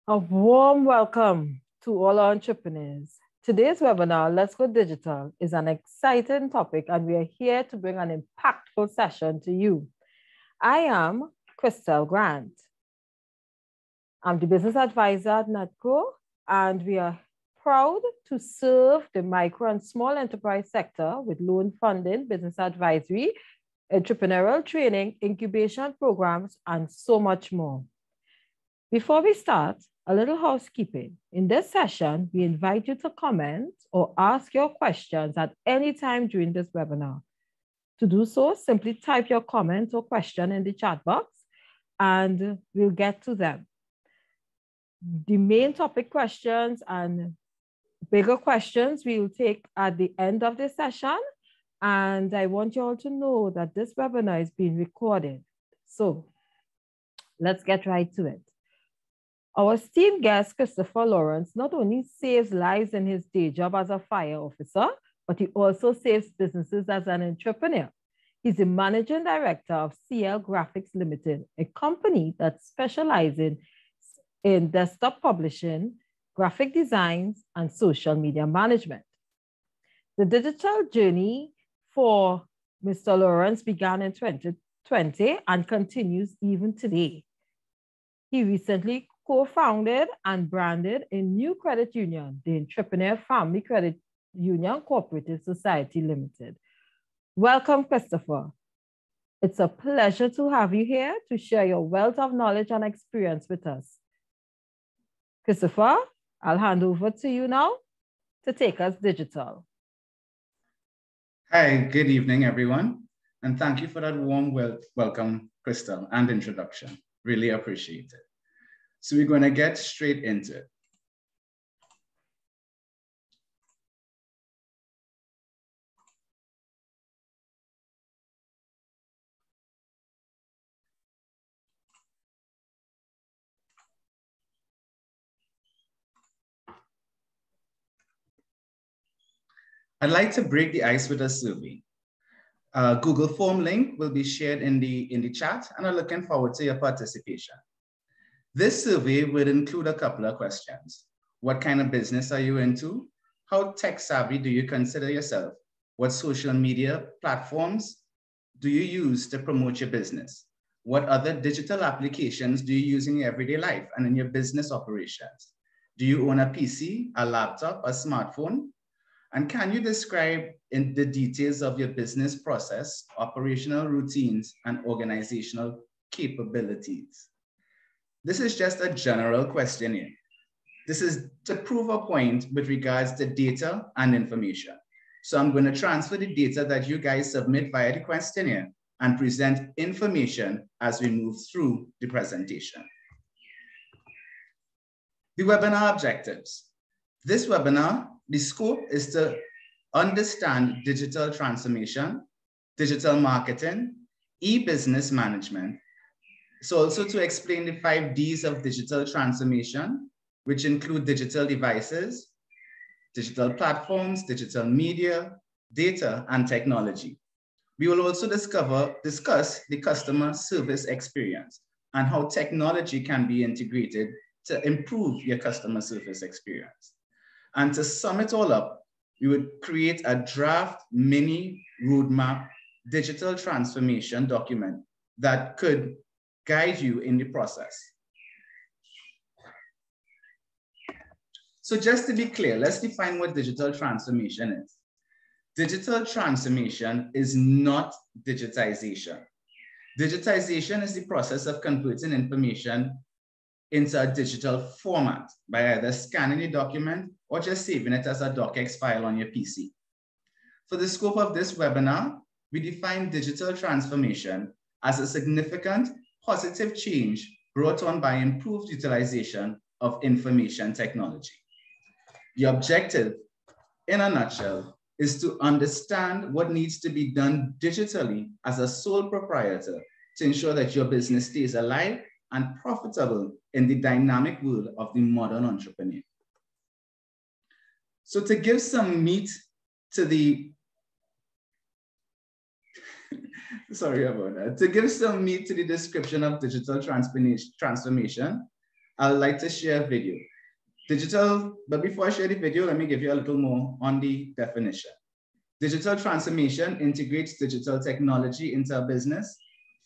A warm welcome to all our entrepreneurs. Today's webinar, Let's Go Digital, is an exciting topic and we are here to bring an impactful session to you. I am Kristel Grant. I'm the business advisor at NEDCO and we are proud to serve the micro and small enterprise sector with loan funding, business advisory, entrepreneurial training, incubation programs, and so much more. Before we start, a little housekeeping. In this session, we invite you to comment or ask your questions at any time during this webinar. To do so, simply type your comment or question in the chat box and we'll get to them. The main topic questions and bigger questions we will take at the end of the session. And I want you all to know that this webinar is being recorded. So let's get right to it. Our esteemed guest, Christopher Lawrence, not only saves lives in his day job as a fire officer, but he also saves businesses as an entrepreneur. He's the managing director of CLgraphIX Limited, a company that specializes in desktop publishing, graphic designs, and social media management. The digital journey for Mr. Lawrence began in 2020 and continues even today. He recently co-founded and branded a new credit union, the Entrepreneur Family Credit Union Cooperative Society Limited. Welcome, Christopher. It's a pleasure to have you here to share your wealth of knowledge and experience with us. Christopher, I'll hand over to you now to take us digital. Hi, good evening, everyone. And thank you for that warm welcome, Kristel, and introduction. Really appreciate it. So we're going to get straight into it. I'd like to break the ice with a survey. Google form link will be shared in the chat, and I'm looking forward to your participation. This survey will include a couple of questions. What kind of business are you into? How tech savvy do you consider yourself? What social media platforms do you use to promote your business? What other digital applications do you use in your everyday life and in your business operations? Do you own a PC, a laptop, a smartphone? And can you describe in the details of your business process, operational routines, and organizational capabilities? This is just a general questionnaire. This is to prove a point with regards to data and information. So I'm going to transfer the data that you guys submit via the questionnaire and present information as we move through the presentation. The webinar objectives. This webinar, the scope is to understand digital transformation, digital marketing, e-business management. So also to explain the 5 Ds of digital transformation, which include digital devices, digital platforms, digital media, data, and technology. We will also discuss the customer service experience and how technology can be integrated to improve your customer service experience. And to sum it all up, we would create a draft mini roadmap digital transformation document that could guide you in the process. So just to be clear, let's define what digital transformation is. Digital transformation is not digitization. Digitization is the process of converting information into a digital format by either scanning the document or just saving it as a docx file on your PC. For the scope of this webinar, we define digital transformation as a significant positive change brought on by improved utilization of information technology. The objective, in a nutshell, is to understand what needs to be done digitally as a sole proprietor to ensure that your business stays alive and profitable in the dynamic world of the modern entrepreneur. So to give some meat to the sorry about that. To give some meat to the description of digital transformation, I'd like to share a video. But before I share the video, let me give you a little more on the definition. Digital transformation integrates digital technology into a business,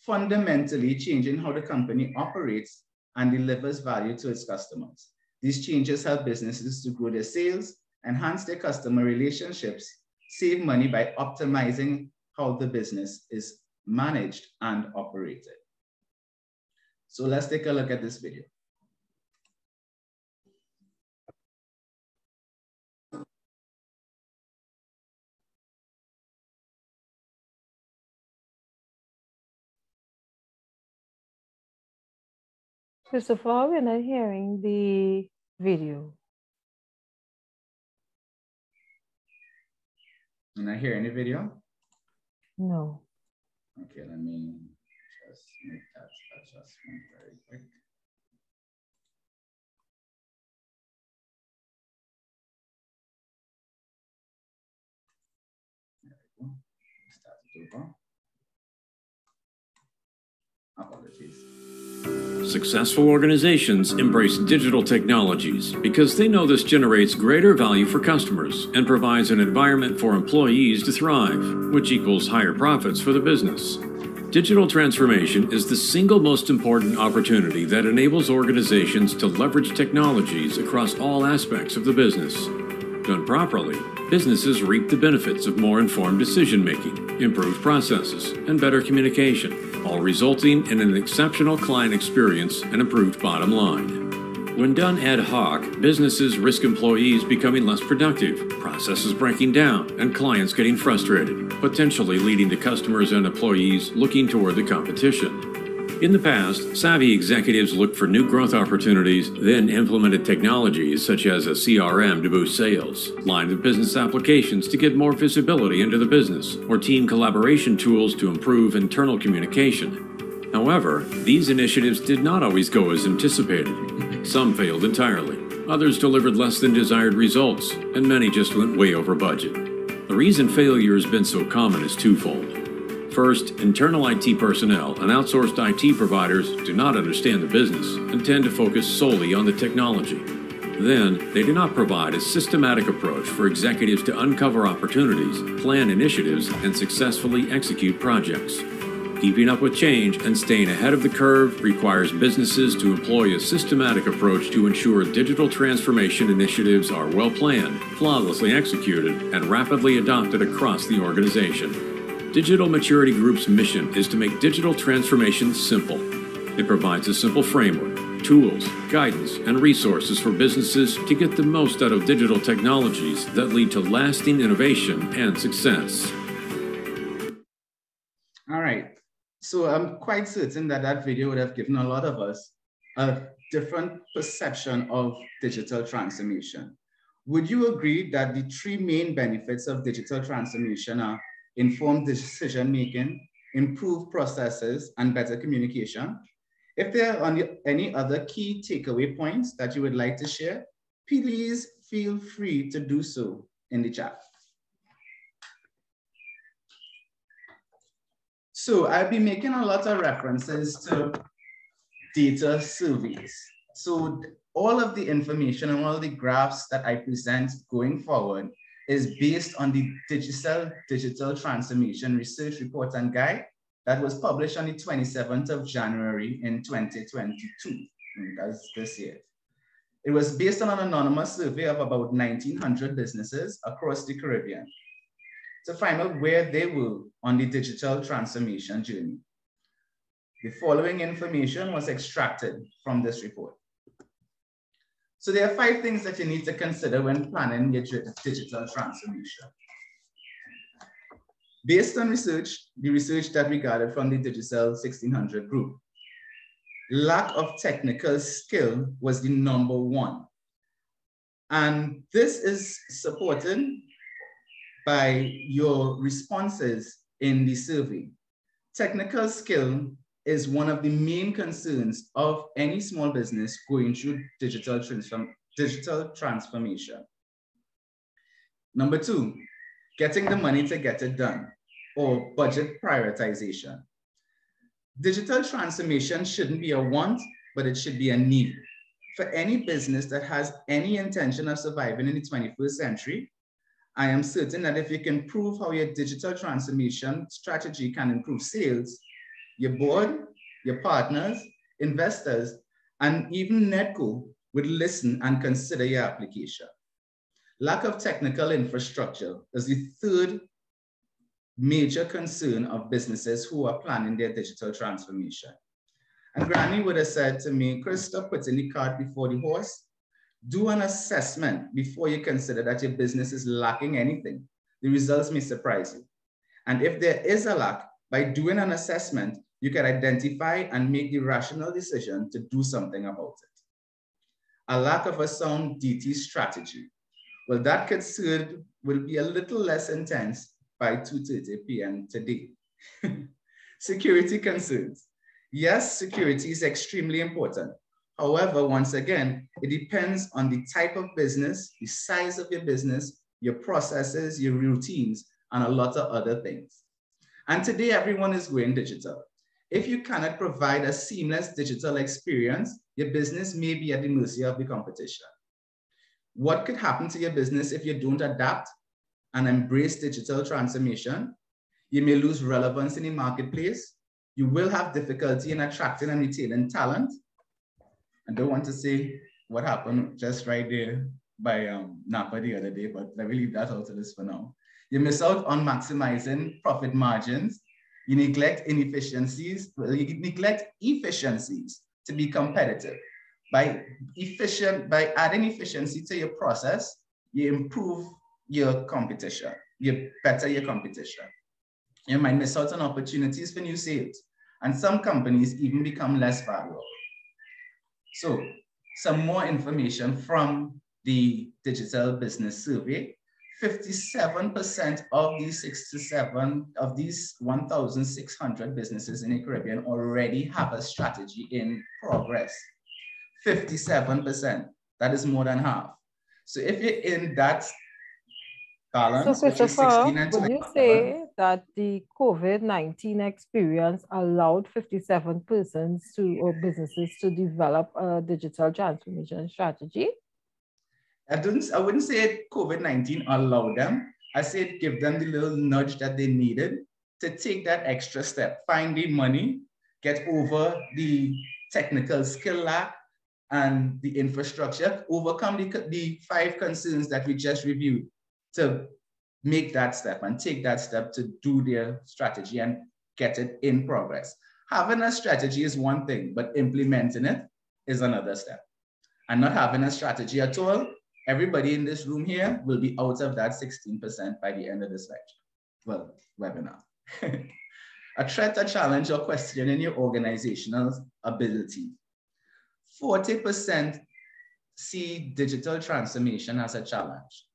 fundamentally changing how the company operates and delivers value to its customers. These changes help businesses to grow their sales, enhance their customer relationships, save money by optimizing how the business is managed and operated. So let's take a look at this video. Christopher, we're not hearing the video. You're not hearing the video? No. Okay, let me just make that adjustment very quick. There we go. Start it over. Apologies. Successful organizations embrace digital technologies because they know this generates greater value for customers and provides an environment for employees to thrive, which equals higher profits for the business. Digital transformation is the single most important opportunity that enables organizations to leverage technologies across all aspects of the business. Done properly, businesses reap the benefits of more informed decision-making, improved processes, and better communication, all resulting in an exceptional client experience and improved bottom line. When done ad hoc, businesses risk employees becoming less productive, processes breaking down, and clients getting frustrated, potentially leading to customers and employees looking toward the competition. In the past, savvy executives looked for new growth opportunities, then implemented technologies such as a CRM to boost sales, line of business applications to get more visibility into the business, or team collaboration tools to improve internal communication. However, these initiatives did not always go as anticipated. Some failed entirely, others delivered less than desired results, and many just went way over budget. The reason failure has been so common is twofold. First, internal IT personnel and outsourced IT providers do not understand the business and tend to focus solely on the technology. Then, they do not provide a systematic approach for executives to uncover opportunities, plan initiatives, and successfully execute projects. Keeping up with change and staying ahead of the curve requires businesses to employ a systematic approach to ensure digital transformation initiatives are well planned, flawlessly executed, and rapidly adopted across the organization. Digital Maturity Group's mission is to make digital transformation simple. It provides a simple framework, tools, guidance, and resources for businesses to get the most out of digital technologies that lead to lasting innovation and success. All right. So I'm quite certain that that video would have given a lot of us a different perception of digital transformation. Would you agree that the three main benefits of digital transformation are informed decision-making, improved processes, and better communication? If there are any other key takeaway points that you would like to share, please feel free to do so in the chat. So I'll be making a lot of references to data surveys. So all of the information and all the graphs that I present going forward is based on the Digicel Digital Transformation Research Report and Guide that was published on the 27th of January in 2022, that's this year. It was based on an anonymous survey of about 1,900 businesses across the Caribbean to find out where they were on the digital transformation journey. The following information was extracted from this report. So there are 5 things that you need to consider when planning your digital transformation. Based on research, the research that we gathered from the Digicel 1600 group, lack of technical skill was the #1. And this is supported by your responses in the survey. Technical skill is one of the main concerns of any small business going through digital transformation. #2, getting the money to get it done, or budget prioritization. Digital transformation shouldn't be a want, but it should be a need. For any business that has any intention of surviving in the 21st century, I am certain that if you can prove how your digital transformation strategy can improve sales, your board, your partners, investors, and even NEDCO would listen and consider your application. Lack of technical infrastructure is the third major concern of businesses who are planning their digital transformation. And Granny would have said to me, Kristel, putting the cart before the horse. Do an assessment before you consider that your business is lacking anything. The results may surprise you. And if there is a lack, by doing an assessment, you can identify and make the rational decision to do something about it. A lack of a sound DT strategy. Well, that concern will be a little less intense by 2:30 p.m. today. Security concerns. Yes, security is extremely important. However, once again, it depends on the type of business, the size of your business, your processes, your routines, and a lot of other things. And today, everyone is going digital. If you cannot provide a seamless digital experience, your business may be at the mercy of the competition. What could happen to your business if you don't adapt and embrace digital transformation? You may lose relevance in the marketplace. You will have difficulty in attracting and retaining talent. I don't want to say what happened just right there by Napa the other day, but let me leave that out of this for now. You miss out on maximizing profit margins. You neglect inefficiencies. Well, you neglect efficiencies to be competitive. By adding efficiency to your process, you improve your competition. You better your competition. You might miss out on opportunities for new sales, and some companies even become less valuable. So, some more information from the Digital Business Survey. 57% of these 1,600 businesses in the Caribbean already have a strategy in progress. 57%, that is more than half. So if you're in that balance, so Christopher, would you say that the COVID-19 experience allowed 57 persons or businesses to develop a digital transformation strategy? I wouldn't say COVID-19 allowed them. I said give them the little nudge that they needed to take that extra step, find the money, get over the technical skill lack and the infrastructure, overcome the 5 concerns that we just reviewed to make that step and take that step to do their strategy and get it in progress. Having a strategy is one thing, but implementing it is another step. And not having a strategy at all, everybody in this room here will be out of that 16% by the end of this lecture, webinar. A threat, a challenge, or question in your organizational ability. 40% see digital transformation as a challenge.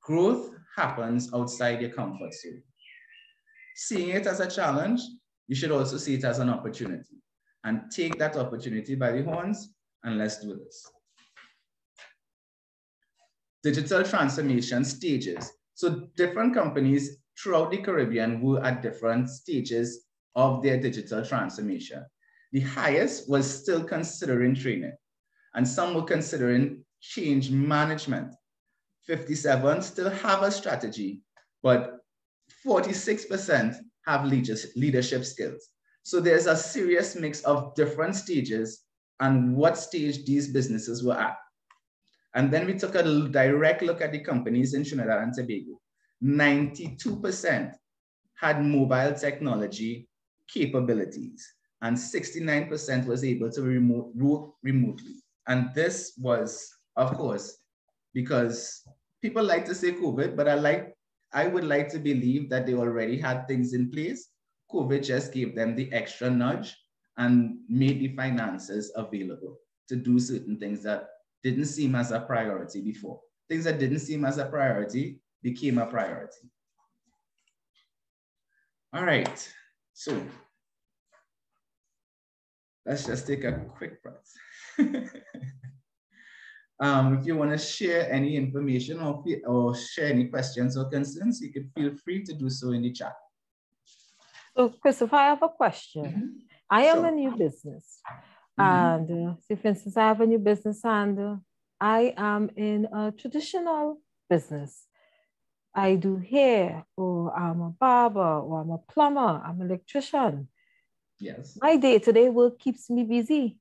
Growth happens outside your comfort zone. Seeing it as a challenge, you should also see it as an opportunity. And take that opportunity by the horns, and let's do this. Digital transformation stages. So different companies throughout the Caribbean were at different stages of their digital transformation. The highest was still considering training, and some were considering change management. 57 still have a strategy, but 46% have leadership skills. So there's a serious mix of different stages and what stage these businesses were at. And then we took a direct look at the companies in Trinidad and Tobago. 92% had mobile technology capabilities, and 69% was able to work remotely. And this was, of course, because people like to say COVID, but I would like to believe that they already had things in place. COVID just gave them the extra nudge and made the finances available to do certain things that didn't seem as a priority before. Things that didn't seem as a priority became a priority. All right, so let's just take a quick breath. If you want to share any information or share any questions or concerns, you can feel free to do so in the chat. So Christopher, I have a question. I am a new business. And say, for instance, I have a new business and I am in a traditional business. I do hair, or I'm a barber, or I'm a plumber, I'm an electrician. Yes. My day-to-day work keeps me busy.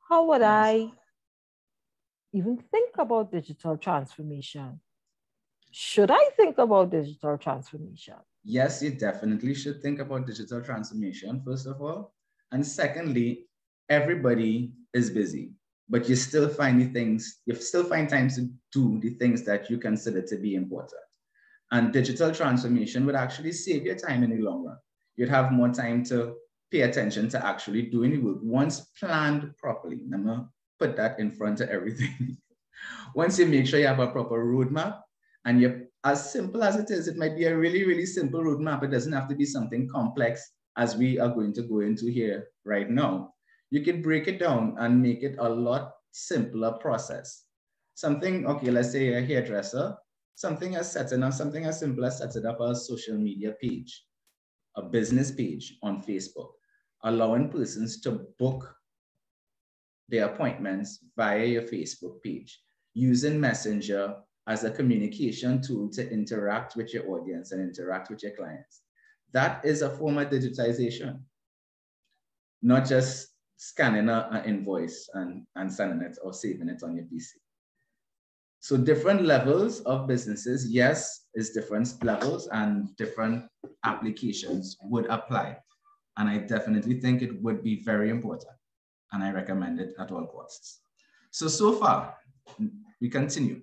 How would I even think about digital transformation? Should I think about digital transformation? Yes, you definitely should think about digital transformation, first of all. And secondly, everybody is busy, but you still find time to do the things that you consider to be important. And digital transformation would actually save your time in the long run. You'd have more time to pay attention to actually doing the work once planned properly. I'm gonna put that in front of everything. Once you make sure you have a proper roadmap, and you're as simple as it is, it might be a really, really simple roadmap. It doesn't have to be something complex as we are going to go into here right now. You can break it down and make it a lot simpler process. Something, okay, let's say a hairdresser, something as simple as setting up a social media page, a business page on Facebook, allowing persons to book their appointments via your Facebook page, using Messenger as a communication tool to interact with your audience and interact with your clients. That is a form of digitization, not just scanning an invoice and sending it or saving it on your PC. So different levels of businesses, yes, is different levels and different applications would apply. And I definitely think it would be very important. And I recommend it at all costs. So far, we continue.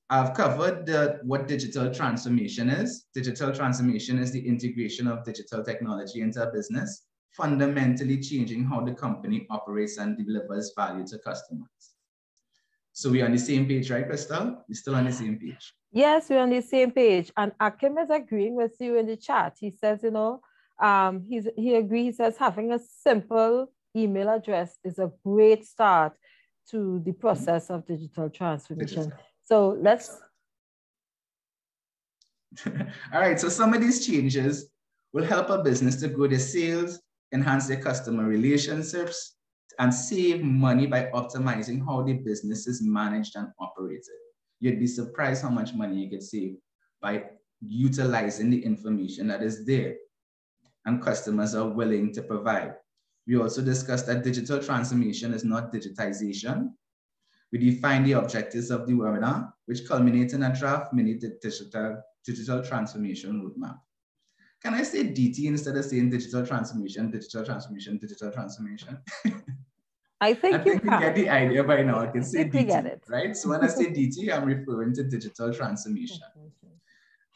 I've covered what digital transformation is. Digital transformation is the integration of digital technology into a business, fundamentally changing how the company operates and delivers value to customers. So we're on the same page, right, Kristel? We're still on the same page. Yes, we're on the same page. And Akim is agreeing with you in the chat. He says, you know, he agrees, he says having a simple email address is a great start to the process of digital transformation. So let's. All right, so some of these changes will help a business to grow their sales, enhance their customer relationships, and save money by optimizing how the business is managed and operated. You'd be surprised how much money you could save by utilizing the information that is there and customers are willing to provide. We also discussed that digital transformation is not digitization. We define the objectives of the webinar, which culminate in a draft mini digital transformation roadmap. Can I say DT instead of saying digital transformation, digital transformation, digital transformation? I think you get the idea by now. I can say DT, right? So when I say DT, I'm referring to digital transformation.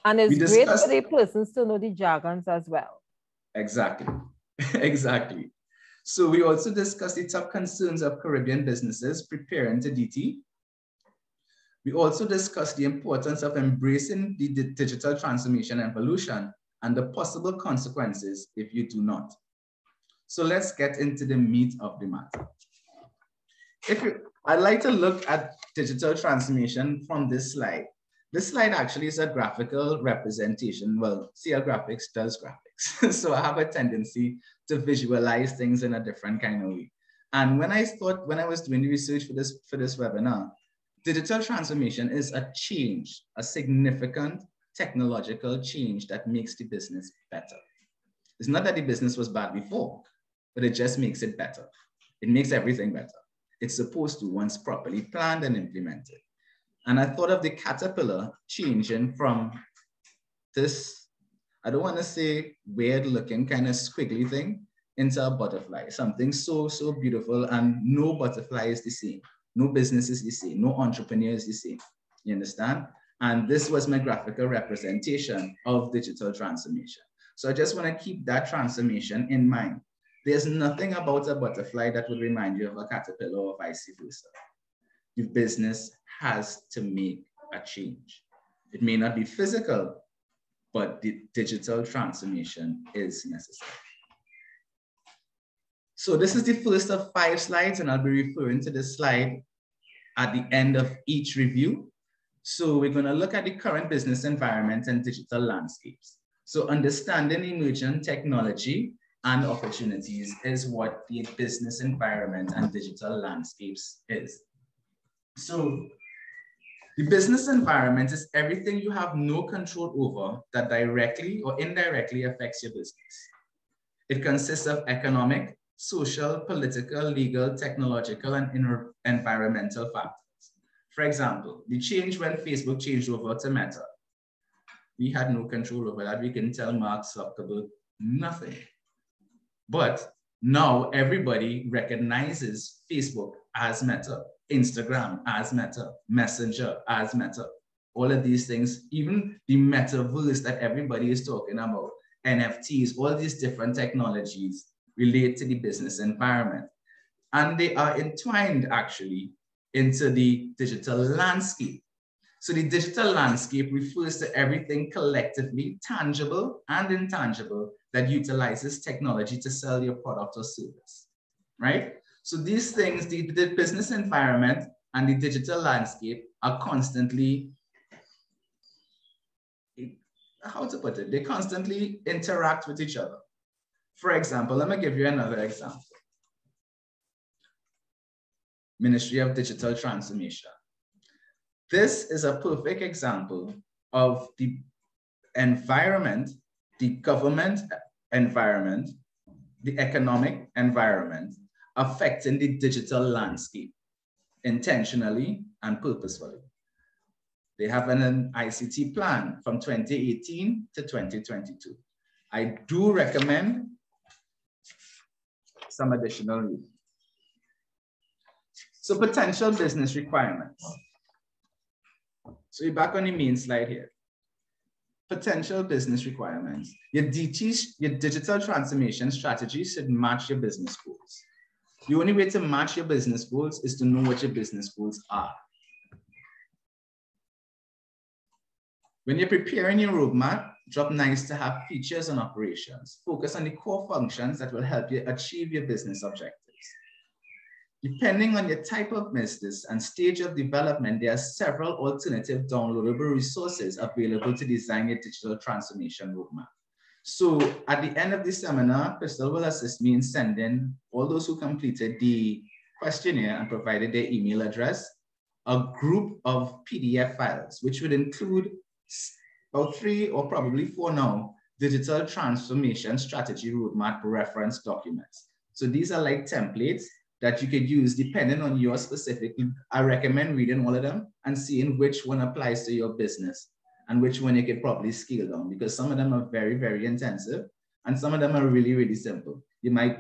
And it's great for the persons to know the jargons as well. Exactly, exactly. So we also discussed the top concerns of Caribbean businesses preparing to DT. We also discussed the importance of embracing the digital transformation evolution and the possible consequences if you do not. So let's get into the meat of the matter. I'd like to look at digital transformation from this slide. This slide actually is a graphical representation. Well, CLgraphIX does graphics. So I have a tendency to visualize things in a different kind of way. And when I was doing the research for this webinar, digital transformation is a change, a significant technological change that makes the business better. It's not that the business was bad before, but it just makes it better. It makes everything better. It's supposed to once properly planned and implemented. And I thought of the caterpillar changing from this, I don't want to say weird looking kind of squiggly thing, into a butterfly, something so beautiful, and no butterfly is the same. No business is the same. No entrepreneur is the same. You understand? And this was my graphical representation of digital transformation. So I just want to keep that transformation in mind. There's nothing about a butterfly that would remind you of a caterpillar or vice versa. Your business has to make a change. It may not be physical, but the digital transformation is necessary. So this is the first of 5 slides, and I'll be referring to this slide at the end of each review. So we're going to look at the current business environment and digital landscapes. So understanding emerging technology and opportunities is what the business environment and digital landscapes is. So the business environment is everything you have no control over that directly or indirectly affects your business. It consists of economic, social, political, legal, technological, and environmental factors. For example, the change when Facebook changed over to Meta. We had no control over that. We can tell Mark Zuckerberg nothing. But now everybody recognizes Facebook as Meta, Instagram as Meta, Messenger as Meta. All of these things, even the metaverse that everybody is talking about, NFTs, all these different technologies relate to the business environment. And they are entwined actually into the digital landscape. So the digital landscape refers to everything collectively tangible and intangible that utilizes technology to sell your product or service, right? So these things, the business environment and the digital landscape are constantly, how to put it? They constantly interact with each other. For example, let me give you another example. Ministry of Digital Transformation. This is a perfect example of the environment, the government environment, the economic environment affecting the digital landscape intentionally and purposefully. They have an ICT plan from 2018 to 2022. I do recommend some additional reading. So potential business requirements. So you're back on the main slide here. Potential business requirements. Your digital transformation strategy should match your business goals. The only way to match your business goals is to know what your business goals are. When you're preparing your roadmap, drop nice to have features and operations. Focus on the core functions that will help you achieve your business objectives. Depending on your type of business and stage of development, there are several alternative downloadable resources available to design your digital transformation roadmap. So at the end of the seminar, Kristel will assist me in sending all those who completed the questionnaire and provided their email address, a group of PDF files, which would include about 3 or probably 4 now, digital transformation strategy roadmap reference documents. So these are like templates that you could use depending on your specific. I recommend reading all of them and seeing which one applies to your business and which one you could probably scale down, because some of them are very, very intensive and some of them are really, really simple. You might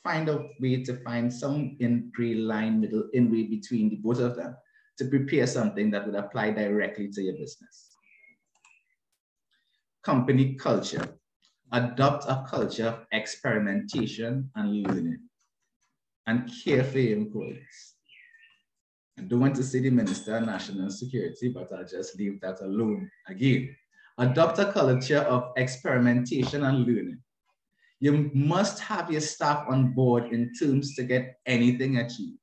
find a way to find some line middle in way between the both of them to prepare something that would apply directly to your business. Company culture. Adopt a culture of experimentation and learning, and care for your employees. I don't want to say the Minister of National Security, but I'll just leave that alone again. Adopt a culture of experimentation and learning. You must have your staff on board in terms to get anything achieved.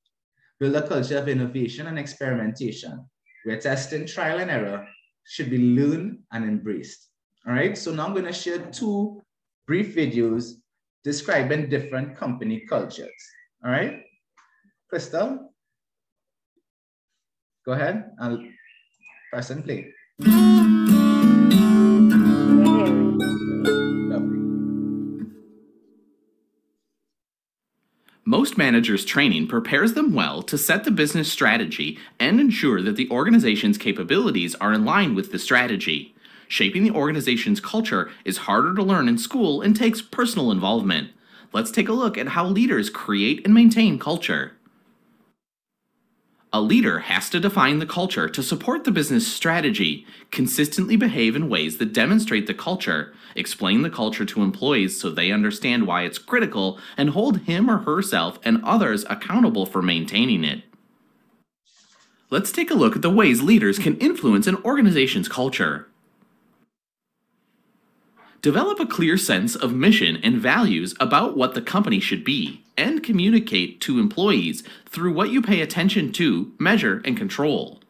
Build a culture of innovation and experimentation, where testing, trial, and error should be learned and embraced. All right, so now I'm going to share 2 brief videos describing different company cultures. All right, Kristel, go ahead. I'll press and play. Lovely. Most managers' training prepares them well to set the business strategy and ensure that the organization's capabilities are in line with the strategy. Shaping the organization's culture is harder to learn in school and takes personal involvement. Let's take a look at how leaders create and maintain culture. A leader has to define the culture to support the business strategy, consistently behave in ways that demonstrate the culture, explain the culture to employees so they understand why it's critical, and hold him or herself and others accountable for maintaining it. Let's take a look at the ways leaders can influence an organization's culture. Develop a clear sense of mission and values about what the company should be, and communicate to employees through what you pay attention to, measure, and control.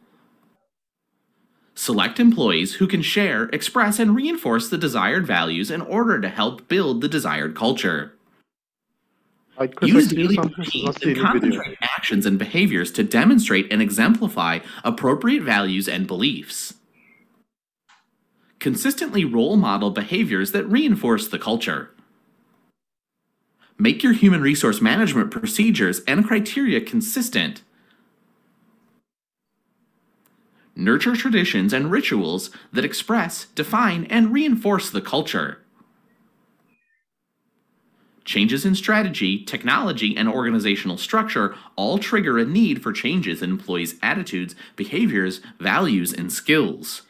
Select employees who can share, express, and reinforce the desired values in order to help build the desired culture. Use daily routines and concentrate actions and behaviors to demonstrate and exemplify appropriate values and beliefs. Consistently role model behaviors that reinforce the culture. Make your human resource management procedures and criteria consistent. Nurture traditions and rituals that express, define, and reinforce the culture. Changes in strategy, technology, and organizational structure all trigger a need for changes in employees' attitudes, behaviors, values, and skills.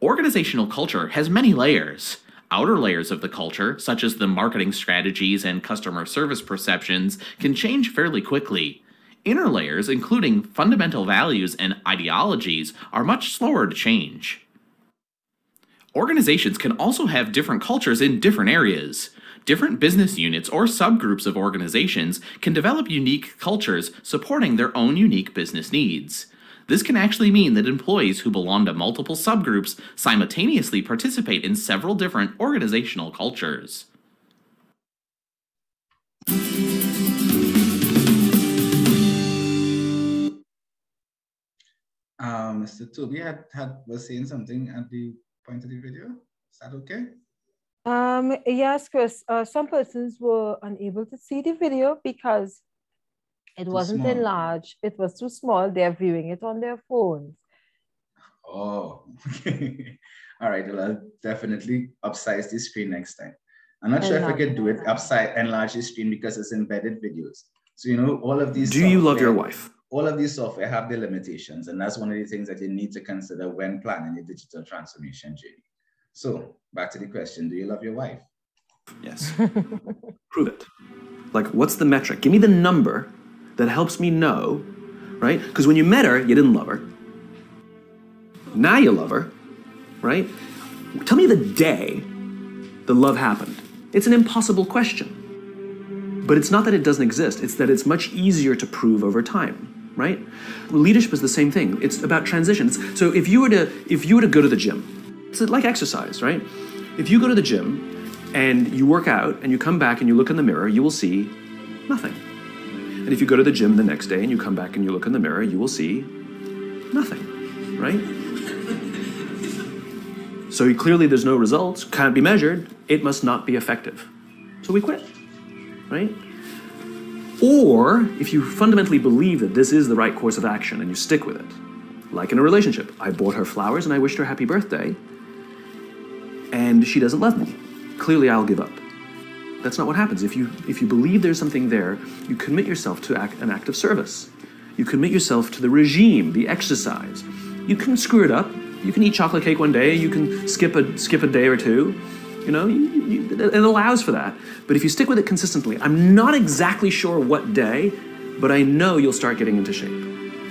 Organizational culture has many layers. Outer layers of the culture, such as the marketing strategies and customer service perceptions, can change fairly quickly. Inner layers, including fundamental values and ideologies, are much slower to change. Organizations can also have different cultures in different areas. Different business units or subgroups of organizations can develop unique cultures supporting their own unique business needs. This can actually mean that employees who belong to multiple subgroups simultaneously participate in several different organizational cultures. Mr. Toba was saying something at the point of the video. Is that okay? Yes, Chris. Some persons were unable to see the video because it wasn't enlarged. It was too small. They're viewing it on their phones. Oh, okay. All right. Well, I'll definitely upsize the screen next time. I'm not sure if I could do it enlarge the screen because it's embedded videos. So, you know, all of these. Do you love your wife? All of these software have their limitations, and that's one of the things that you need to consider when planning a digital transformation journey. So, back to the question: do you love your wife? Yes. Prove it. Like, what's the metric? Give me the number that helps me know, right? Because when you met her, you didn't love her. Now you love her, right? Tell me the day the love happened. It's an impossible question. But it's not that it doesn't exist. It's that it's much easier to prove over time, right? Leadership is the same thing. It's about transitions. So if you were to go to the gym, it's like exercise, right? If you go to the gym and you work out and you come back and you look in the mirror, you will see nothing. And if you go to the gym the next day and you come back and you look in the mirror, you will see nothing, right? So clearly there's no results, can't be measured, it must not be effective. So we quit, right? Or if you fundamentally believe that this is the right course of action and you stick with it, like in a relationship, I bought her flowers and I wished her happy birthday, and she doesn't love me. Clearly I'll give up. That's not what happens. If you believe there's something there, you commit yourself to an act of service. You commit yourself to the regime, the exercise. You can screw it up. You can eat chocolate cake one day. You can skip a day or two. You know, it allows for that. But if you stick with it consistently, I'm not exactly sure what day, but I know you'll start getting into shape.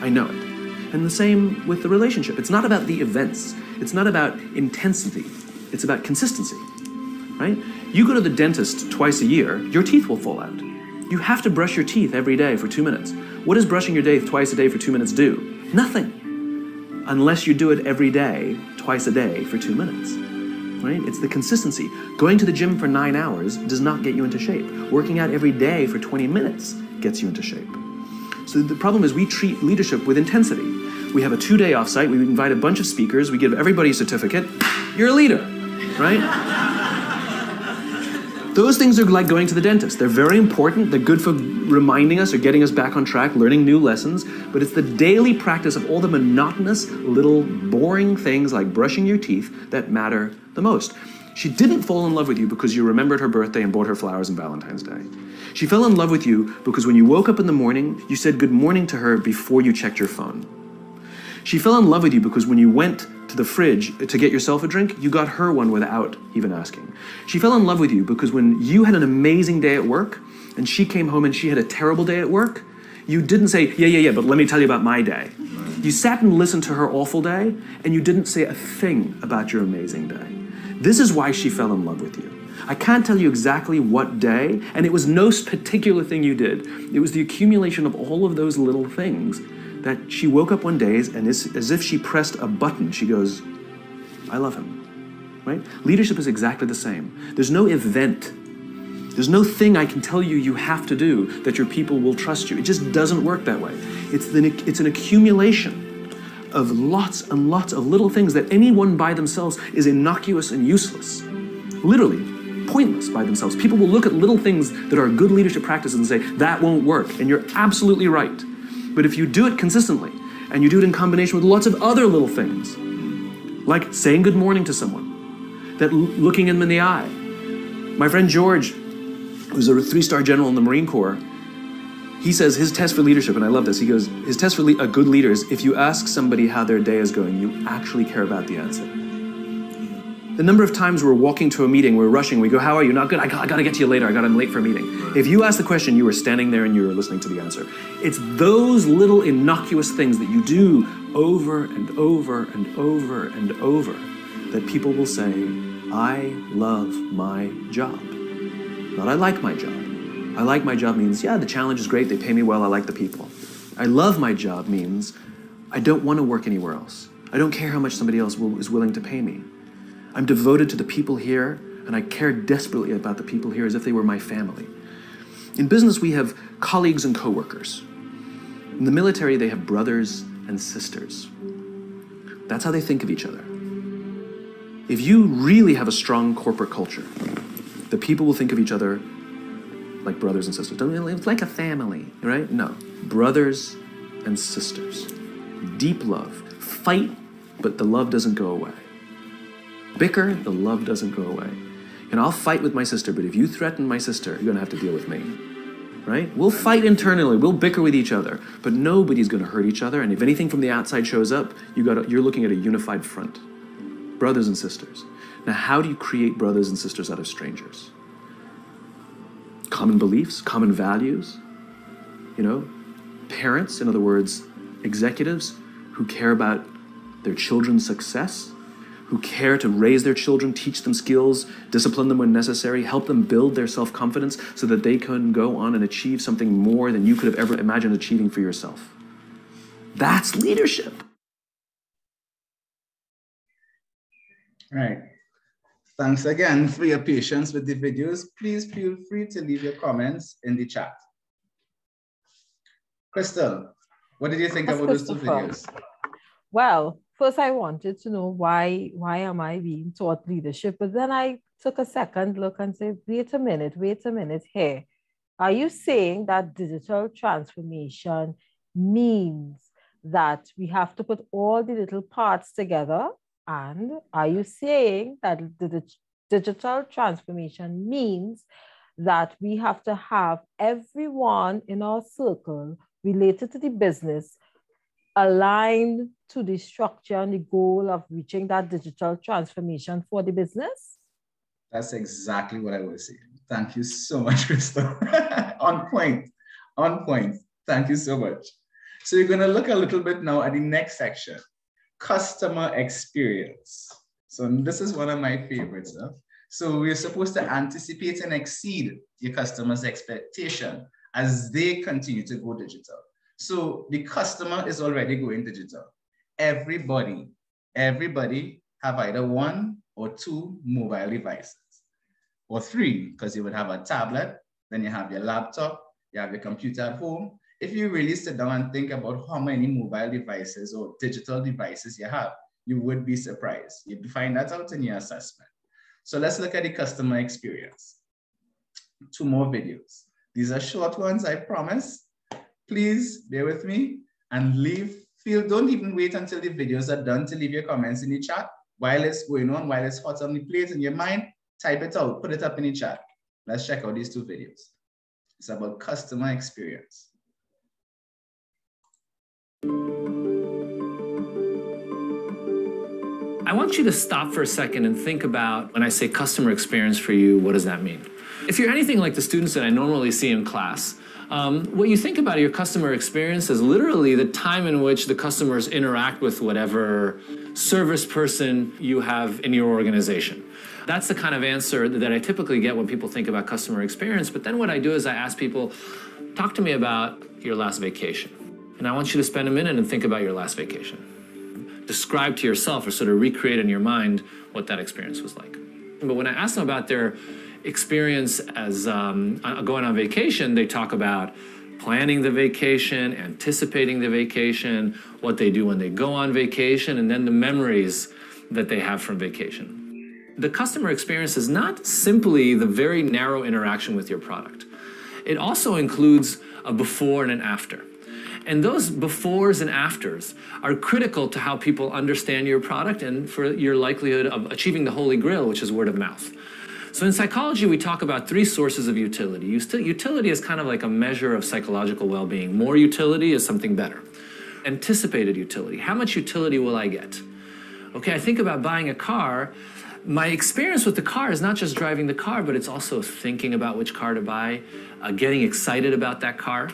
I know it. And the same with the relationship. It's not about the events. It's not about intensity. It's about consistency, right? You go to the dentist twice a year, your teeth will fall out. You have to brush your teeth every day for 2 minutes. What does brushing your teeth twice a day for 2 minutes do? Nothing. Unless you do it every day, twice a day for 2 minutes, right? It's the consistency. Going to the gym for 9 hours does not get you into shape. Working out every day for 20 minutes gets you into shape. So the problem is we treat leadership with intensity. We have a 2-day offsite, we invite a bunch of speakers, we give everybody a certificate. You're a leader, right? Those things are like going to the dentist. They're very important. They're good for reminding us or getting us back on track, learning new lessons. But it's the daily practice of all the monotonous, little, boring things like brushing your teeth that matter the most. She didn't fall in love with you because you remembered her birthday and bought her flowers on Valentine's Day. She fell in love with you because when you woke up in the morning, you said good morning to her before you checked your phone. She fell in love with you because when you went to the fridge to get yourself a drink, you got her one without even asking. She fell in love with you because when you had an amazing day at work and she came home and she had a terrible day at work, you didn't say, yeah, but let me tell you about my day. You sat and listened to her awful day and you didn't say a thing about your amazing day. This is why she fell in love with you. I can't tell you exactly what day, and it was no particular thing you did. It was the accumulation of all of those little things that she woke up one day and as if she pressed a button, she goes, I love him, right? Leadership is exactly the same. There's no event. There's no thing I can tell you you have to do that your people will trust you. It just doesn't work that way. It's an accumulation of lots and lots of little things that anyone by themselves is innocuous and useless. Literally, pointless by themselves. People will look at little things that are good leadership practices and say, that won't work. And you're absolutely right. But if you do it consistently, and you do it in combination with lots of other little things, like saying good morning to someone, that looking them in the eye. My friend George, who's a 3-star general in the Marine Corps, he says his test for leadership, and I love this, he goes, his test for a good leader is if you ask somebody how their day is going, you actually care about the answer. The number of times we're walking to a meeting, we're rushing, we go, how are you? Not good, I gotta get to you later, I'm late for a meeting. If you ask the question, you were standing there and you were listening to the answer. It's those little innocuous things that you do over and over and over and over that people will say, I love my job. Not I like my job. I like my job means, yeah, the challenge is great, they pay me well, I like the people. I love my job means I don't want to work anywhere else. I don't care how much somebody else is willing to pay me. I'm devoted to the people here, and I care desperately about the people here as if they were my family. In business, we have colleagues and coworkers. In the military, they have brothers and sisters. That's how they think of each other. If you really have a strong corporate culture, the people will think of each other like brothers and sisters. It's like a family, right? No, brothers and sisters. Deep love. Fight, but the love doesn't go away. Bicker, the love doesn't go away. And I'll fight with my sister, but if you threaten my sister, you're gonna have to deal with me, right? We'll fight internally, we'll bicker with each other, but nobody's gonna hurt each other, and if anything from the outside shows up, you're looking at a unified front. Brothers and sisters. Now, how do you create brothers and sisters out of strangers? Common beliefs, common values, parents, in other words, executives who care about their children's success, who care to raise their children, teach them skills, discipline them when necessary, help them build their self-confidence so that they can go on and achieve something more than you could have ever imagined achieving for yourself. That's leadership. Right. Thanks again for your patience with the videos. Please feel free to leave your comments in the chat. Kristel, what did you think about those 2 videos? Well, first I wanted to know why am I being taught leadership? But then I took a second look and said, wait a minute here. Are you saying that digital transformation means that we have to put all the little parts together? And are you saying that the digital transformation means that we have to have everyone in our circle related to the business aligned to the structure and the goal of reaching that digital transformation for the business? That's exactly what I was saying. Thank you so much, Kristel. On point. Thank you so much. So you're going to look a little bit now at the next section. Customer experience. So this is one of my favorites. So we're supposed to anticipate and exceed your customers' expectation as they continue to go digital. So the customer is already going digital. Everybody have either 1 or 2 mobile devices, or 3, because you would have a tablet, then you have your laptop, you have your computer at home. If you really sit down and think about how many mobile devices or digital devices you have, you would be surprised. You'd find that out in your assessment. So let's look at the customer experience. 2 more videos. These are short ones, I promise. Please bear with me and don't even wait until the videos are done to leave your comments in the chat. While it's going on, while it's hot on the plate in your mind, type it out, put it up in the chat. Let's check out these 2 videos. It's about customer experience. I want you to stop for a second and think about, when I say customer experience for you, what does that mean? If you're anything like the students that I normally see in class, what you think about your customer experience is literally the time in which the customers interact with whatever service person you have in your organization. That's the kind of answer that I typically get when people think about customer experience. But then what I do is I ask people, talk to me about your last vacation. And I want you to spend a minute and think about your last vacation. Describe to yourself or sort of recreate in your mind what that experience was like. But when I ask them about their experience as going on vacation, they talk about planning the vacation, anticipating the vacation, what they do when they go on vacation, and then the memories that they have from vacation. The customer experience is not simply the very narrow interaction with your product. It also includes a before and an after. And those befores and afters are critical to how people understand your product and for your likelihood of achieving the holy grail, which is word of mouth. So in psychology, we talk about 3 sources of utility. Utility is kind of like a measure of psychological well-being. More utility is something better. Anticipated utility. How much utility will I get? Okay, I think about buying a car. My experience with the car is not just driving the car, but it's also thinking about which car to buy, getting excited about that car.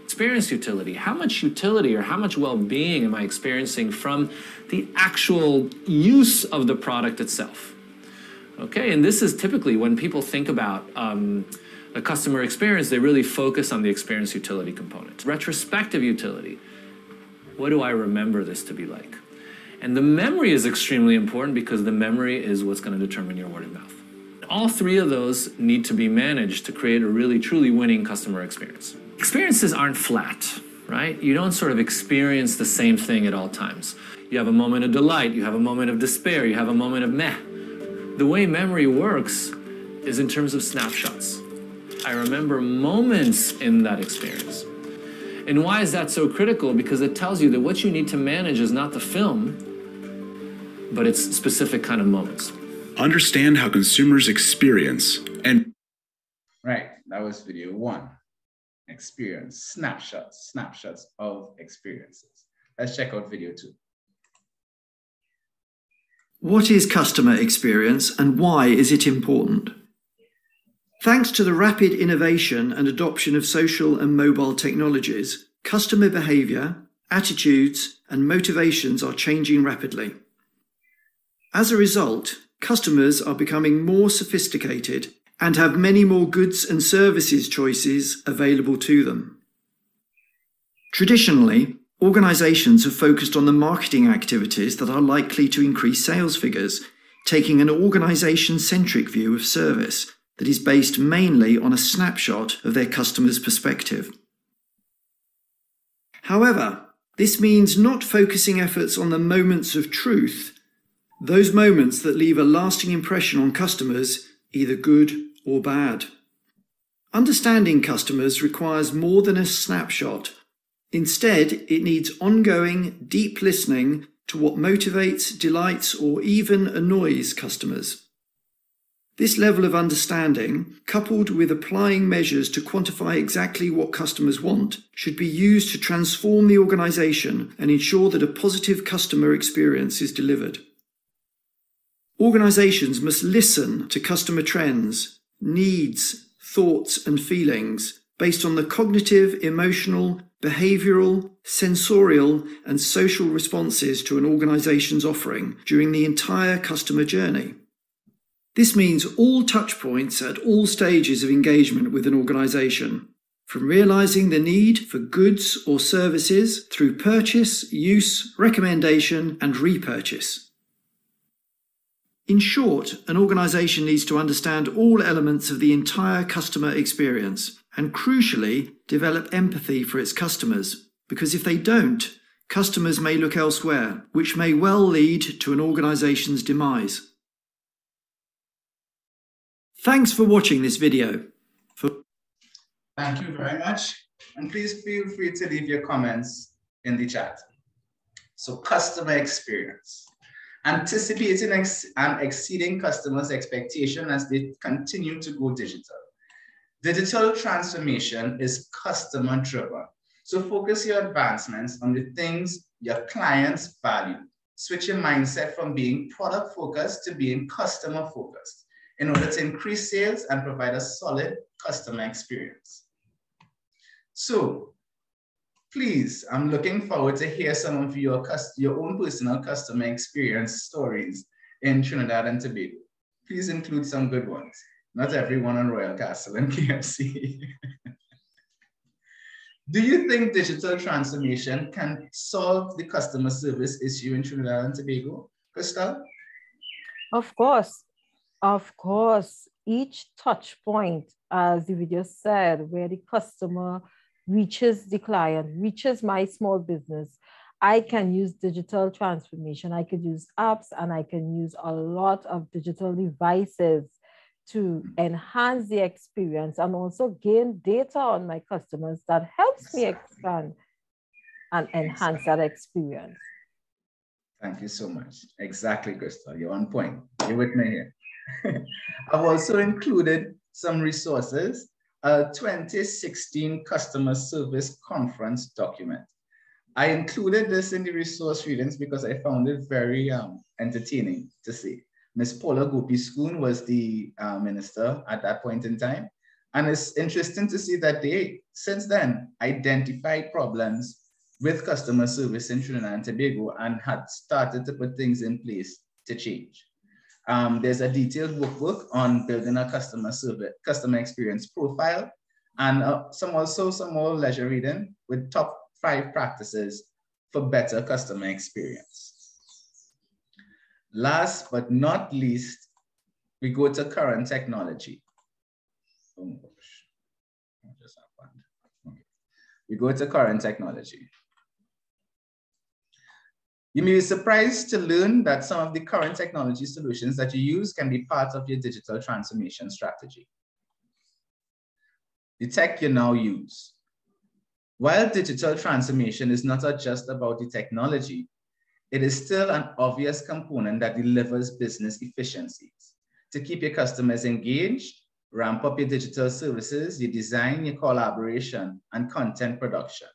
Experience utility. How much utility or how much well-being am I experiencing from the actual use of the product itself? Okay, and this is typically when people think about the customer experience, they really focus on the experience utility component. Retrospective utility. What do I remember this to be like? And the memory is extremely important because the memory is what's going to determine your word of mouth. All 3 of those need to be managed to create a really truly winning customer experience. Experiences aren't flat, right? You don't sort of experience the same thing at all times. You have a moment of delight, you have a moment of despair, you have a moment of meh. The way memory works is in terms of snapshots. I remember moments in that experience. And why is that so critical? Because it tells you that what you need to manage is not the film, but it's specific kind of moments. Understand how consumers experience and... Right, that was video 1. Experience, snapshots of experiences. Let's check out video 2. What is customer experience and why is it important? Thanks to the rapid innovation and adoption of social and mobile technologies, customer behavior, attitudes, and motivations are changing rapidly. As a result, customers are becoming more sophisticated and have many more goods and services choices available to them. Traditionally, organizations have focused on the marketing activities that are likely to increase sales figures, taking an organization-centric view of service that is based mainly on a snapshot of their customer's perspective. However, this means not focusing efforts on the moments of truth, those moments that leave a lasting impression on customers, either good or bad. Understanding customers requires more than a snapshot. Instead, it needs ongoing, deep listening to what motivates, delights, or even annoys customers. This level of understanding, coupled with applying measures to quantify exactly what customers want, should be used to transform the organization and ensure that a positive customer experience is delivered. Organizations must listen to customer trends, needs, thoughts, and feelings based on the cognitive, emotional, behavioral, sensorial, and social responses to an organization's offering during the entire customer journey. This means all touchpoints at all stages of engagement with an organization, from realizing the need for goods or services through purchase, use, recommendation, and repurchase. In short, an organization needs to understand all elements of the entire customer experience and, crucially, develop empathy for its customers, because if they don't, customers may look elsewhere, which may well lead to an organization's demise. Thanks for watching this video. Thank you very much. And please feel free to leave your comments in the chat. So, customer experience. Anticipating and exceeding customers' expectation as they continue to go digital. Digital transformation is customer-driven. So focus your advancements on the things your clients value. Switch your mindset from being product-focused to being customer-focused in order to increase sales and provide a solid customer experience. So, please, I'm looking forward to hear some of your own personal customer experience stories in Trinidad and Tobago. Please include some good ones. Not everyone on Royal Castle and KFC. Do you think digital transformation can solve the customer service issue in Trinidad and Tobago, Kristel? Of course. Of course, each touch point, as the video said, where the customer reaches the client, reaches my small business, I can use digital transformation. I could use apps and I can use a lot of digital devices to enhance the experience and also gain data on my customers that helps me expand and enhance that experience. Thank you so much. Exactly, Kristel. You're on point. You're with me here. I've also included some resources, a 2016 customer service conference document. I included this in the resource readings because I found it very entertaining to see. Ms. Paula Gopi-Schoon was the minister at that point in time. And it's interesting to see that they, since then, identified problems with customer service in Trinidad and Tobago and had started to put things in place to change. There's a detailed workbook on building a customer experience profile, and some more leisure reading with top 5 practices for better customer experience. Last but not least, we go to current technology. Oh my gosh, what just happened? Okay. We go to current technology. You may be surprised to learn that some of the current technology solutions that you use can be part of your digital transformation strategy. The tech you now use. While digital transformation is not just about the technology, it is still an obvious component that delivers business efficiencies. To keep your customers engaged, ramp up your digital services, your design, your collaboration, and content production.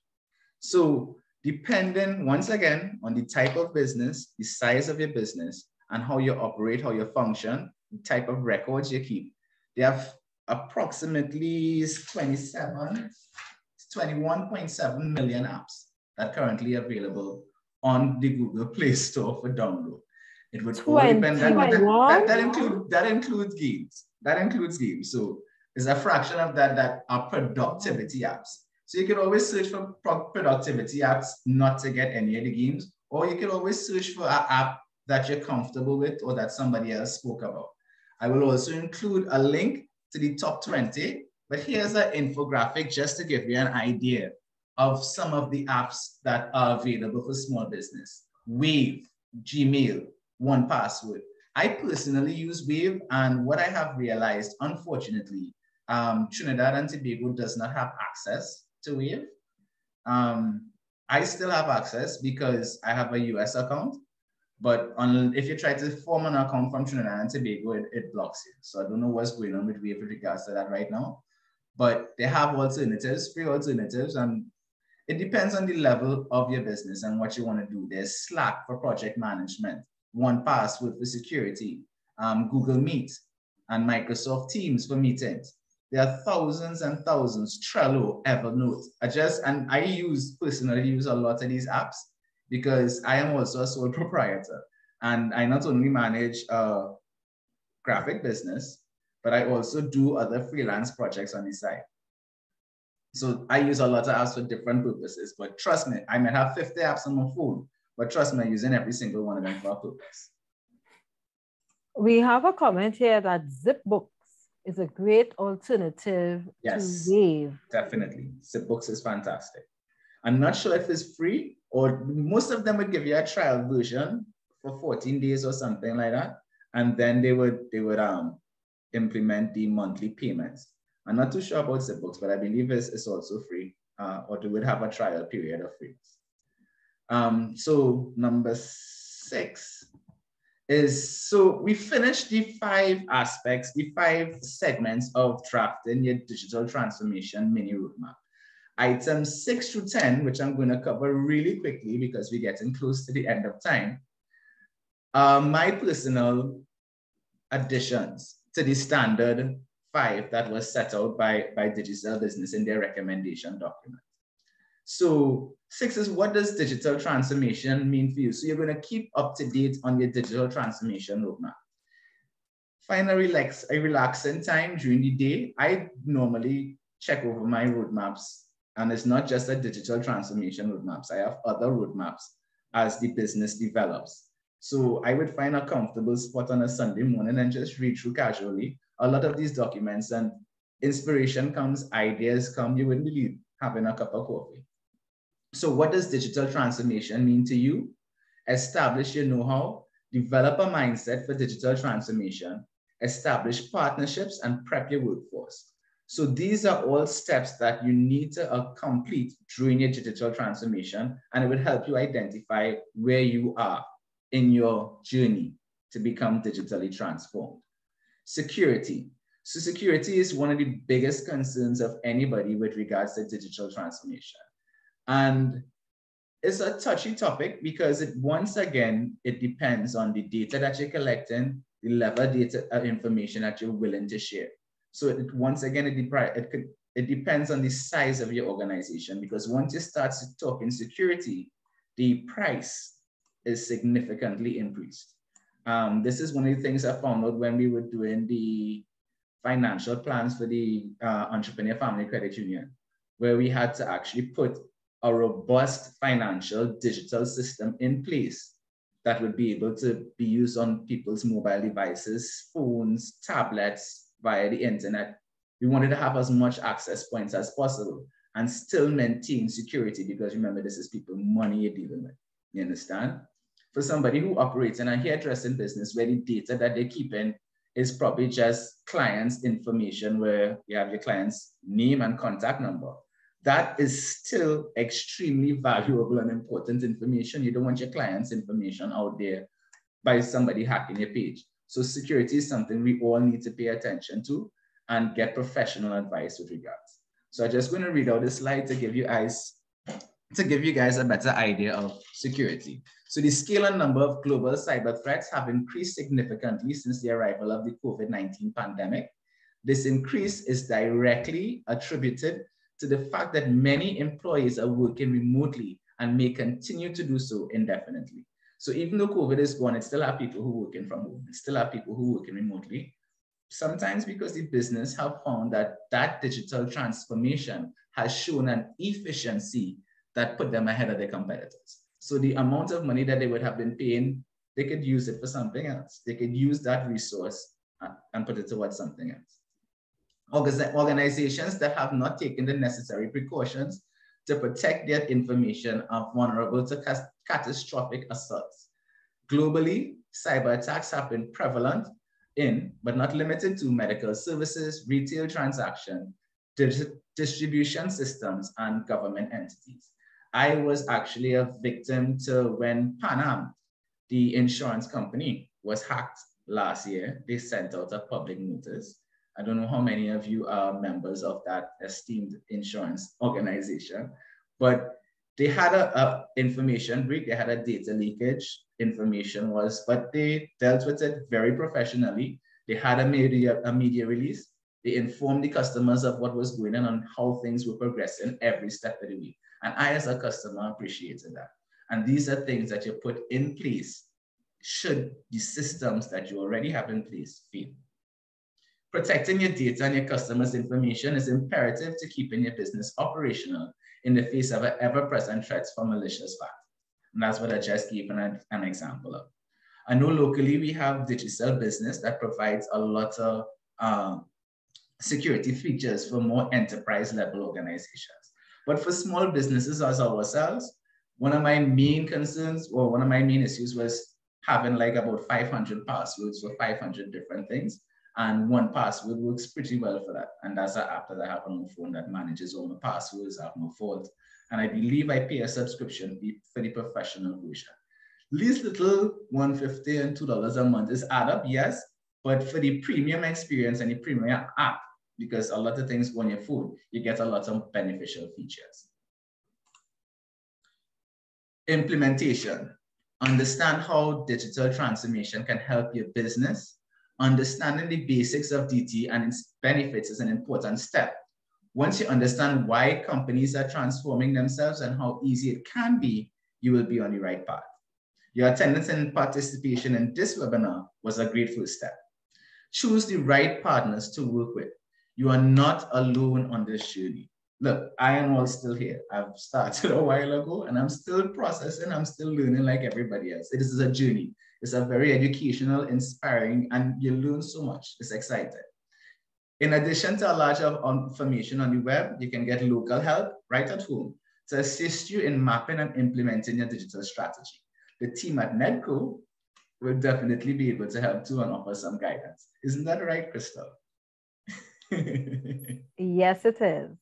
So, depending, once again, on the type of business, the size of your business, and how you operate, how you function, the type of records you keep, they have approximately 21.7 million apps that are currently available on the Google Play Store for download. It would all depend. That includes games. That includes games. So there's a fraction of that are productivity apps. So you can always search for productivity apps not to get any of the games, or you can always search for an app that you're comfortable with or that somebody else spoke about. I will also include a link to the top 20, but here's an infographic just to give you an idea of some of the apps that are available for small business. Wave, Gmail, 1Password. I personally use Wave, and what I have realized, unfortunately, Trinidad and Tobago does not have access to Wave. I still have access because I have a US account, but if you try to form an account from Trinidad and Tobago, it blocks you. So I don't know what's going on with Wave with regards to that right now, but they have alternatives, free alternatives, and it depends on the level of your business and what you want to do. There's Slack for project management, 1Password for security, Google Meet, and Microsoft Teams for meetings. There are thousands and thousands, Trello, Evernote. I personally use a lot of these apps because I am also a sole proprietor. And I not only manage a graphic business, but I also do other freelance projects on the side. So I use a lot of apps for different purposes, but trust me, I might have 50 apps on my phone, but trust me, I'm using every single one of them for a purpose. We have a comment here that ZipBooks is a great alternative to Wave. Definitely. ZipBooks is fantastic. I'm not sure if it's free, or most of them would give you a trial version for 14 days or something like that. And then they would implement the monthly payments. I'm not too sure about ZipBooks, but I believe it's also free, or they would have a trial period of free. So number 6 is, so we finished the 5 aspects, the 5 segments of drafting your digital transformation mini roadmap. Items 6 through 10, which I'm going to cover really quickly because we're getting close to the end of time, my personal additions to the standard 5 that was set out by Digicel Business in their recommendation document. So 6 is, what does digital transformation mean for you? So you're going to keep up to date on your digital transformation roadmap. Find a relaxing time during the day. I normally check over my roadmaps And it's not just a digital transformation roadmaps. I have other roadmaps as the business develops. So I would find a comfortable spot on a Sunday morning and just read through casually a lot of these documents, and inspiration comes, ideas come, you wouldn't believe, having a cup of coffee. So what does digital transformation mean to you? Establish your know-how, develop a mindset for digital transformation, establish partnerships, and prep your workforce. So these are all steps that you need to complete during your digital transformation, and it will help you identify where you are in your journey to become digitally transformed. Security. So security is one of the biggest concerns of anybody with regards to digital transformation. And it's a touchy topic because once again, it depends on the data that you're collecting, the level of data information that you're willing to share. So once again, it depends on the size of your organization, because once you start talking security, the price is significantly increased. This is one of the things I found out when we were doing the financial plans for the Entrepreneur Family Credit Union, where we had to actually put a robust financial digital system in place that would be able to be used on people's mobile devices, phones, tablets, via the internet. We wanted to have as much access points as possible and still maintain security, because remember, this is people money you're dealing with. You understand? For somebody who operates in a hairdressing business where the data that they're keeping is probably just clients' information, where you have your client's name and contact number, that is still extremely valuable and important information. You don't want your client's information out there by somebody hacking your page. So security is something we all need to pay attention to and get professional advice with regards. So I'm just going to read out this slide to give you guys a better idea of security. So the scale and number of global cyber threats have increased significantly since the arrival of the COVID-19 pandemic. This increase is directly attributed to the fact that many employees are working remotely and may continue to do so indefinitely. So even though COVID is gone, it still have people who are working from home. It still have people who are working remotely. Sometimes because the business have found that that digital transformation has shown an efficiency that put them ahead of their competitors. So the amount of money that they would have been paying, they could use it for something else. They could use that resource and put it towards something else. Organizations that have not taken the necessary precautions to protect their information are vulnerable to catastrophic assaults. Globally, cyber attacks have been prevalent in, but not limited to, medical services, retail transaction, distribution systems, and government entities. I was actually a victim to when Pan Am, the insurance company, was hacked last year. They sent out a public notice. I don't know how many of you are members of that esteemed insurance organization, but they had a information break, they had a data leakage, but they dealt with it very professionally. They had a media release. They informed the customers of what was going on and how things were progressing every step of the way. And I, as a customer, appreciated that. And these are things that you put in place should the systems that you already have in place fail. Protecting your data and your customers' information is imperative to keeping your business operational in the face of ever-present threats from malicious factors. And that's what I just gave an example of. I know locally we have Digicel business that provides a lot of security features for more enterprise level organizations. But for small businesses as ourselves, one of my main concerns or one of my main issues was having like about 500 passwords for 500 different things. And one password works pretty well for that. And that's an app that I have on my phone that manages all my passwords, I have no fault. And I believe I pay a subscription fee for the professional version. These little $150 and $2 a month is add up, yes, but for the premium experience and the premium app, because a lot of things go on your phone, you get a lot of beneficial features. Implementation. Understand how digital transformation can help your business. Understanding the basics of DT and its benefits is an important step. Once you understand why companies are transforming themselves and how easy it can be, you will be on the right path. Your attendance and participation in this webinar was a great first step. Choose the right partners to work with. You are not alone on this journey. Look, I am all still here. I've started a while ago and I'm still processing. I'm still learning like everybody else. It is a journey. It's a very educational, inspiring, and you learn so much. It's exciting. In addition to a lot of information on the web, you can get local help right at home to assist you in mapping and implementing your digital strategy. The team at NEDCO will definitely be able to help too and offer some guidance. Isn't that right, Kristel? Yes, it is.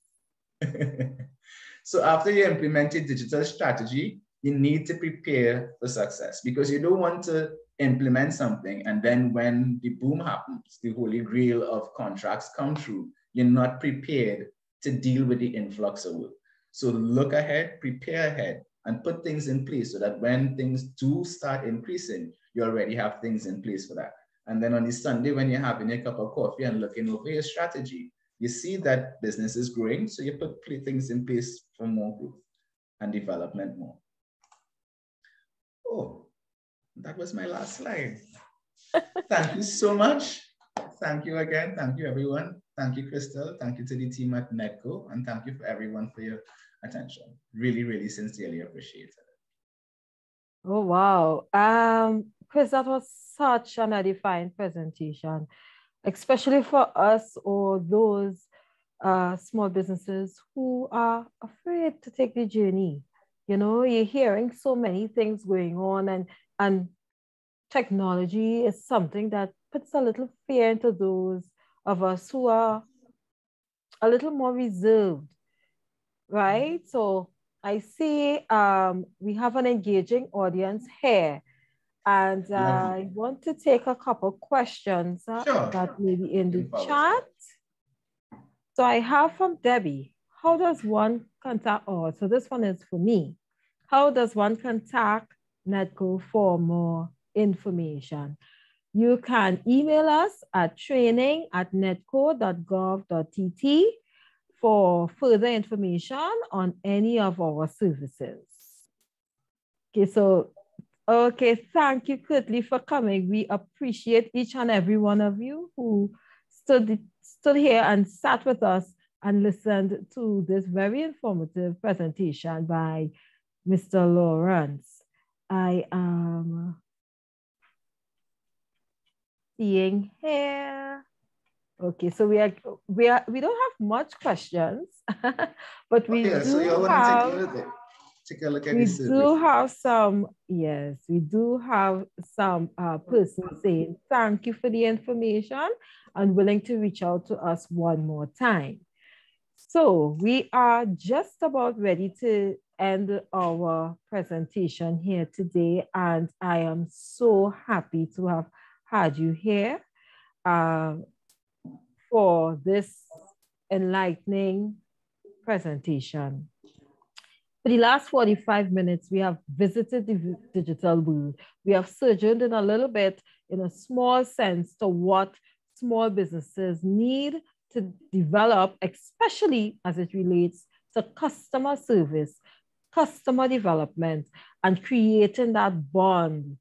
So after you implement your digital strategy, you need to prepare for success, because you don't want to implement something and then when the boom happens, the holy grail of contracts come through, you're not prepared to deal with the influx of work. So look ahead, prepare ahead, and put things in place so that when things do start increasing, you already have things in place for that. And then on the Sunday, when you're having a cup of coffee and looking over your strategy, you see that business is growing, so you put things in place for more growth and development more. Oh, that was my last slide. Thank you so much. Thank you again. Thank you, everyone. Thank you, Kristel. Thank you to the team at NEDCO. And thank you for everyone for your attention. Really, really sincerely appreciate it. Oh, wow. Chris, that was such an edifying presentation, especially for us or those small businesses who are afraid to take the journey. You know, you're hearing so many things going on, and technology is something that puts a little fear into those of us who are a little more reserved, right? So I see we have an engaging audience here, and I want to take a couple questions that may be in the chat. So I have from Debbie, how does one contact, so this one is for me. How does one contact NEDCO for more information? You can email us at training@nedco.gov.tt for further information on any of our services. Okay, thank you, Curtly, for coming. We appreciate each and every one of you who stood here and sat with us and listened to this very informative presentation by Mr. Lawrence. I am seeing here. Okay, so we don't have much questions, but we do so you want to take a look at this. We do have some, yes, we do have some persons saying thank you for the information and willing to reach out to us one more time. So we are just about ready to end our presentation here today, and I am so happy to have had you here for this enlightening presentation. For the last 45 minutes, we have visited the digital world. We have sojourned in a little bit, in a small sense, to what small businesses need to develop, especially as it relates to customer service, customer development, and creating that bond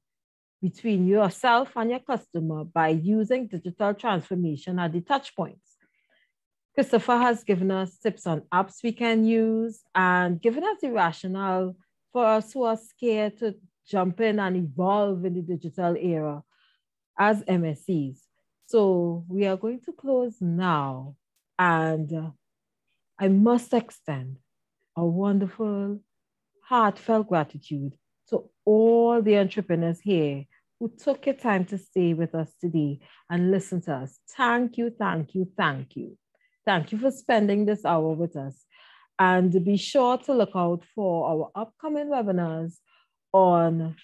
between yourself and your customer by using digital transformation at the touch points. Christopher has given us tips on apps we can use and given us the rationale for us who are scared to jump in and evolve in the digital era as MSCs. So we are going to close now, and I must extend a wonderful, heartfelt gratitude to all the entrepreneurs here who took your time to stay with us today and listen to us. Thank you, thank you, thank you. Thank you for spending this hour with us. And be sure to look out for our upcoming webinars on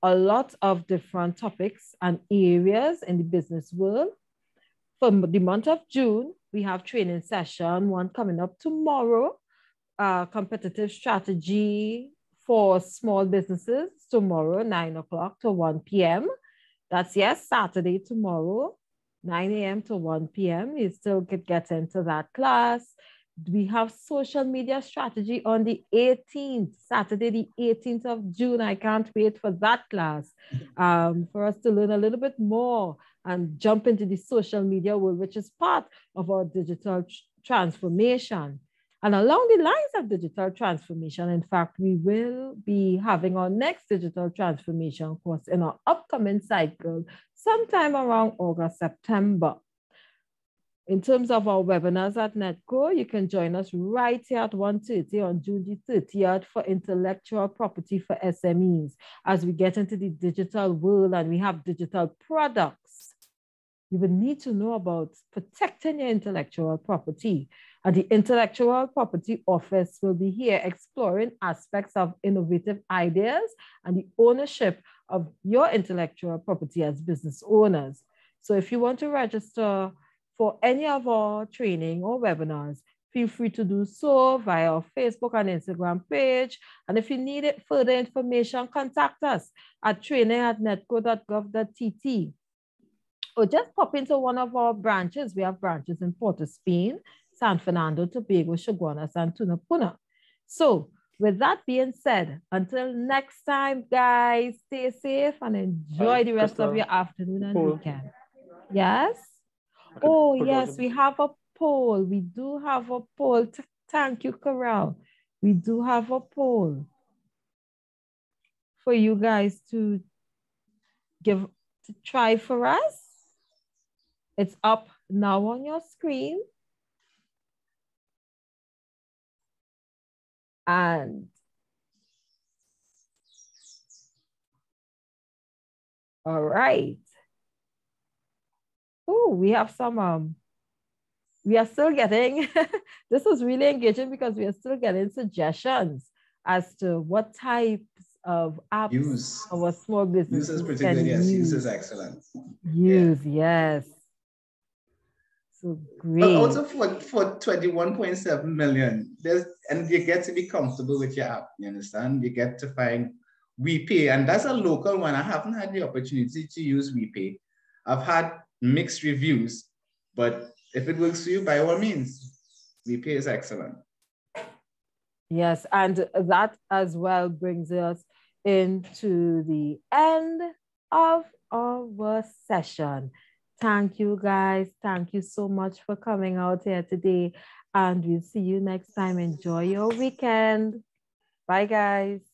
a lot of different topics and areas in the business world. For the month of June, we have training session, one coming up tomorrow, competitive strategy for small businesses tomorrow, 9 o'clock to 1 p.m. That's, yes, Saturday tomorrow, 9 a.m. to 1 p.m. You still could get into that class. We have social media strategy on the 18th, Saturday, the 18th of June. I can't wait for that class for us to learn a little bit more and jump into the social media world, which is part of our digital transformation. And along the lines of digital transformation, in fact, we will be having our next digital transformation course in our upcoming cycle sometime around August, September. In terms of our webinars at NEDCO, you can join us right here at 1:30 on June the 30th for intellectual property for SMEs as we get into the digital world and we have digital products. You will need to know about protecting your intellectual property. And the Intellectual Property Office will be here exploring aspects of innovative ideas and the ownership of your intellectual property as business owners. So if you want to register for any of our training or webinars, feel free to do so via our Facebook and Instagram page. And if you need further information, contact us at training@nedco.gov.tt. Or just pop into one of our branches. We have branches in Port of Spain, San Fernando, Tobago, Shoguanas, and Tunapuna. So with that being said, until next time, guys, stay safe and enjoy the rest of your afternoon and weekend. Yes? Oh, yes, we have a poll. We do have a poll. Thank you, Corral. We do have a poll for you guys to try for us. It's up now on your screen. And all right. Oh, we have some, we are still getting, this is really engaging because we are still getting suggestions as to what types of apps our small businesses Use is pretty good, yes. Use is excellent. Yes. So great. But also for 21.7 million, and you get to be comfortable with your app, you understand? You get to find WePay, and that's a local one. I haven't had the opportunity to use WePay. I've had mixed reviews, but if it works for you, by all means, WePay is excellent. Yes, and that as well brings us into the end of our session. Thank you, guys. Thank you so much for coming out here today. And we'll see you next time. Enjoy your weekend. Bye, guys.